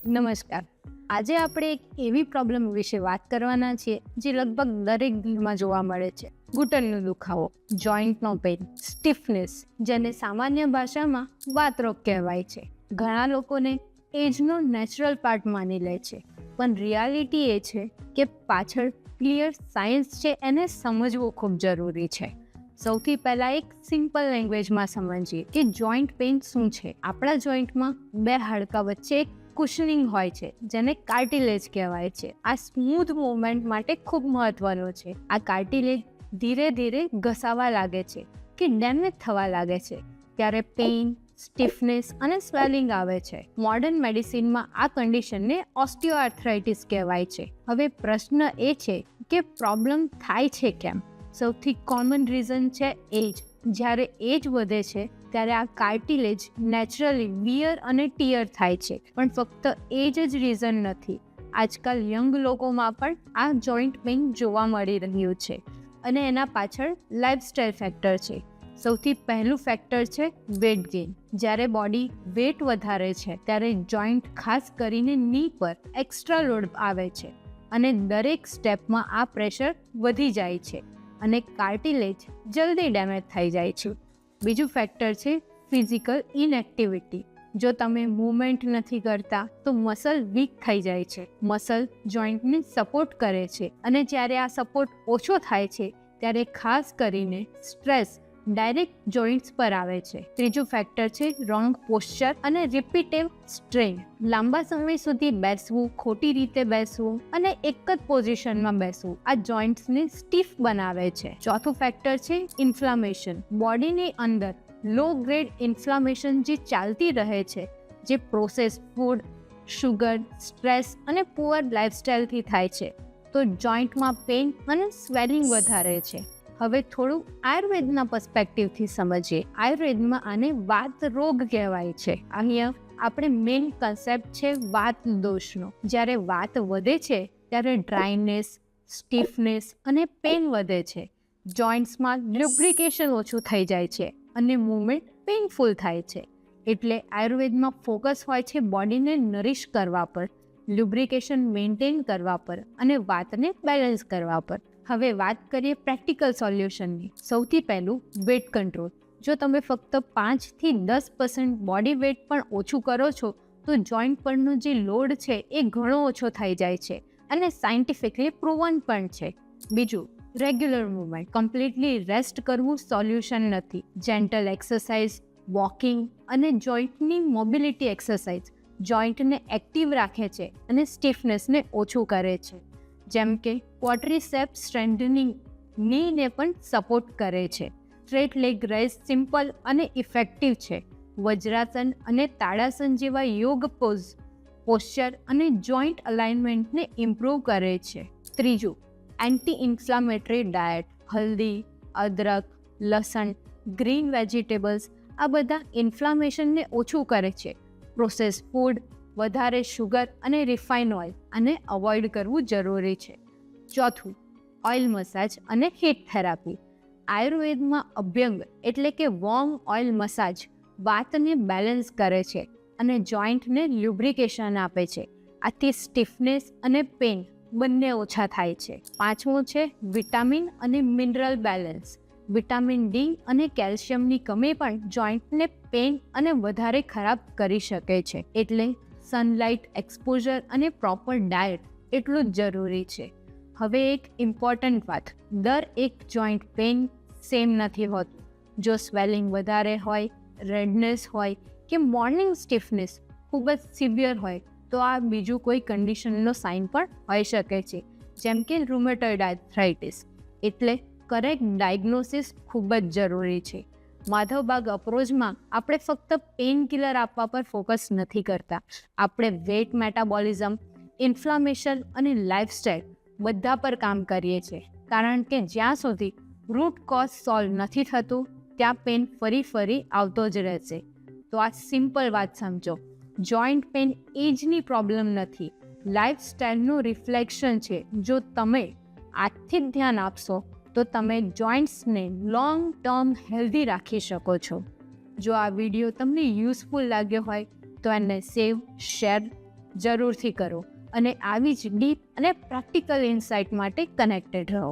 નમસ્કાર. આજે આપણે એક એવી પ્રોબ્લેમ વિશે વાત કરવાના છીએ જે લગભગ દરેક ઘરમાં જોવા મળે છે. ઘૂંટણનો દુખાવો, જોઈન્ટનો પેઇન, સ્ટીફનેસ, જેને સામાન્ય ભાષામાં વાતરોગ કહેવાય છે. ઘણા લોકોને એજનો નેચરલ પાર્ટ માની લે છે, પણ રિયાલિટી એ છે કે પાછળ ક્લિયર સાયન્સ છે, એને સમજવું ખૂબ જરૂરી છે. સૌથી પહેલાં એક સિમ્પલ લેંગ્વેજમાં સમજીએ કે જોઈન્ટ પેઇન શું છે. આપણા જોઈન્ટમાં બે હાડકાં વચ્ચે એક કુશનિંગ હોય છે, જેને કાર્ટિલેજ કહેવાય છે. આ સ્મૂથ મૂવમેન્ટ માટે ખૂબ મહત્વનું છે. આ કાર્ટિલેજ ધીરે ધીરે ઘસાવા લાગે છે કે ડેમેજ થવા લાગે છે, ત્યારે પેઇન, સ્ટીફનેસ અને સ્વેલિંગ આવે છે. મોડર્ન મેડિસિનમાં આ કન્ડિશનને ઓસ્ટિયોઆર્થરાઇટિસ કહેવાય છે. હવે પ્રશ્ન એ છે કે પ્રોબ્લેમ થાય છે કેમ? સૌથી કોમન રીઝન છે એજ. જ્યારે એજ વધે છે ત્યારે આ કાર્ટિલેજ નેચરલી વિયર અને ટીયર થાય છે, પણ ફક્ત એજ જ રીઝન નથી. આજકાલ યંગ લોકોમાં પણ આ જોઈન્ટ પેઇન જોવા મળી રહ્યું છે, અને એના પાછળ લાઇફસ્ટાઇલ ફેક્ટર છે. સૌથી પહેલું ફેક્ટર છે વેટ ગેઇન. જ્યારે બોડી વેટ વધારે છે ત્યારે જોઈન્ટ, ખાસ કરીને ની પર એક્સ્ટ્રા લોડ આવે છે, અને દરેક સ્ટેપમાં આ પ્રેશર વધી જાય છે અને કાર્ટિલેજ જલ્દી ડેમેજ થઈ જાય છે. બીજું ફેક્ટર છે ફિઝિકલ ઇનએક્ટિવિટી. જો તમે મૂવમેન્ટ નથી કરતા તો મસલ વીક થઈ જાય છે. મસલ જોઈન્ટને સપોર્ટ કરે છે, અને જ્યારે આ સપોર્ટ ઓછો થાય છે ત્યારે ખાસ કરીને સ્ટ્રેસ ડાયરેક્ટ જોઈન્ટ્સ પર આવે છે. ત્રીજું ફેક્ટર છે રોંગ પોસ્ચર અને રિપીટેડ સ્ટ્રેન. લાંબા સમય સુધી બેસવું, ખોટી રીતે બેસવું અને એક જ પોઝિશનમાં બેસવું આ જોઈન્ટ્સને સ્ટીફ બનાવે છે. ચોથું ફેક્ટર છે ઇન્ફ્લામેશન. બોડીની અંદર લો ગ્રેડ ઇન્ફ્લામેશન જે ચાલતી રહે છે, જે પ્રોસેસ ફૂડ, શુગર, સ્ટ્રેસ અને પુઅર લાઇફસ્ટાઇલથી થાય છે, તો જોઈન્ટમાં પેઇન અને સ્વેલિંગ વધારે છે. હવે થોડું આયુર્વેદના પર્સપેક્ટિવથી સમજીએ. આયુર્વેદમાં આને વાત રોગ કહેવાય છે. અહીંયા આપણે મેઇન કન્સેપ્ટ છે વાત દોષનો. જ્યારે વાત વધે છે ત્યારે ડ્રાયનેસ, સ્ટીફનેસ અને પેઇન વધે છે. જોઈન્ટ્સમાં લ્યુબ્રિકેશન ઓછું થઈ જાય છે અને મૂવમેન્ટ પેઇનફુલ થાય છે. એટલે આયુર્વેદમાં ફોકસ હોય છે બોડીને નરિશ કરવા પર, લ્યુબ્રિકેશન મેન્ટેન કરવા પર અને વાતને બેલેન્સ કરવા પર. હવે વાત કરીએ પ્રેક્ટિકલ સોલ્યુશનની. સૌથી પહેલું વેટ કંટ્રોલ. જો તમે ફક્ત 5થી 10% બોડી વેટ પણ ઓછું કરો છો તો જોઈન્ટ પરનો જે લોડ છે એ ઘણો ઓછો થઈ જાય છે, અને સાયન્ટિફિકલી પ્રૂવન પણ છે. બીજું, રેગ્યુલર મૂવમેન્ટ. કમ્પ્લીટલી રેસ્ટ કરવું સોલ્યુશન નથી. જેન્ટલ એક્સરસાઇઝ, વોકિંગ અને જોઈન્ટની મોબિલિટી એક્સરસાઇઝ જોઈન્ટને એક્ટિવ રાખે છે અને સ્ટીફનેસને ઓછું કરે છે. જેમ કે ક્વોડ્રીસેપ્સ સ્ટ્રેન્થનિંગ નીને પણ સપોર્ટ કરે છે. સ્ટ્રેટ લેગ રેઝ સિમ્પલ અને ઇફેક્ટિવ છે. વજ્રાસન અને તાડાસન જેવા યોગ પોસ્ચર અને જોઈન્ટ અલાઇનમેન્ટને ઇમ્પ્રૂવ કરે છે. ત્રીજું, એન્ટી ઇન્ફ્લામેટરી ડાયટ. હલ્દી, અદરક, લસણ, ગ્રીન વેજીટેબલ્સ આ બધા ઇન્ફ્લામેશનને ઓછું કરે છે. પ્રોસેસ ફૂડ, વધારે શુગર અને રિફાઇન ઓઇલ આને અવોઇડ કરવું જરૂરી છે. ચોથું, ઓઇલ મસાજ અને હીટ થેરાપી. આયુર્વેદમાં અભ્યંગ એટલે કે વોર્મ ઓઇલ મસાજ વાતને બેલેન્સ કરે છે અને જોઈન્ટને લ્યુબ્રિકેશન આપે છે. આથી સ્ટીફનેસ અને પેઇન બંને ઓછા થાય છે. પાંચમું છે વિટામિન અને મિનરલ બેલેન્સ. વિટામિન ડી અને કેલ્શિયમની કમી પણ જોઈન્ટને પેઇન અને વધારે ખરાબ કરી શકે છે. એટલે સનલાઇટ એક્સપોઝર અને પ્રોપર ડાયટ એટલું જ જરૂરી છે. હવે એક ઇમ્પોર્ટન્ટ વાત, એક જોઈન્ટ પેઇન સેમ નથી હોતું. જો સ્વેલિંગ વધારે હોય, રેડનેસ હોય કે મોર્નિંગ સ્ટીફનેસ ખૂબ જ સિવિયર હોય તો આ બીજું કોઈ કન્ડિશનનો સાઇન પણ હોઈ શકે છે, જેમ કે રૂમેટોઇડ આર્થરાઇટિસ. એટલે કરેક્ટ ડાયગ્નોસિસ ખૂબ જ જરૂરી છે. માધવબાગ અપ્રોચમાં આપણે ફક્ત પેઇન કિલર આપવા પર ફોકસ નથી કરતા. આપણે વેટ મેટાબોલિઝમ, ઇન્ફ્લામેશન અને લાઇફસ્ટાઇલ બધા પર કામ કરીએ છીએ, કારણ કે જ્યાં સુધી રૂટ કોઝ સોલ્વ નથી થતું ત્યાં પેઇન ફરી આવતો જ રહેશે. તો આ સિમ્પલ વાત સમજો, જોઈન્ટ પેઇન એજની પ્રોબ્લેમ નથી, લાઇફસ્ટાઇલનું રિફ્લેક્શન છે. જો તમે આજથી જ ધ્યાન આપશો તો તમે જોઈન્ટ્સને લોંગ ટર્મ હેલ્ધી રાખી શકો છો. જો આ વિડીયો તમને યુઝફુલ લાગ્યો હોય તો એને સેવ, શેર જરૂરથી કરો અને આવી જ ડીપ અને પ્રેક્ટિકલ ઇન્સાઇટ માટે કનેક્ટેડ રહો.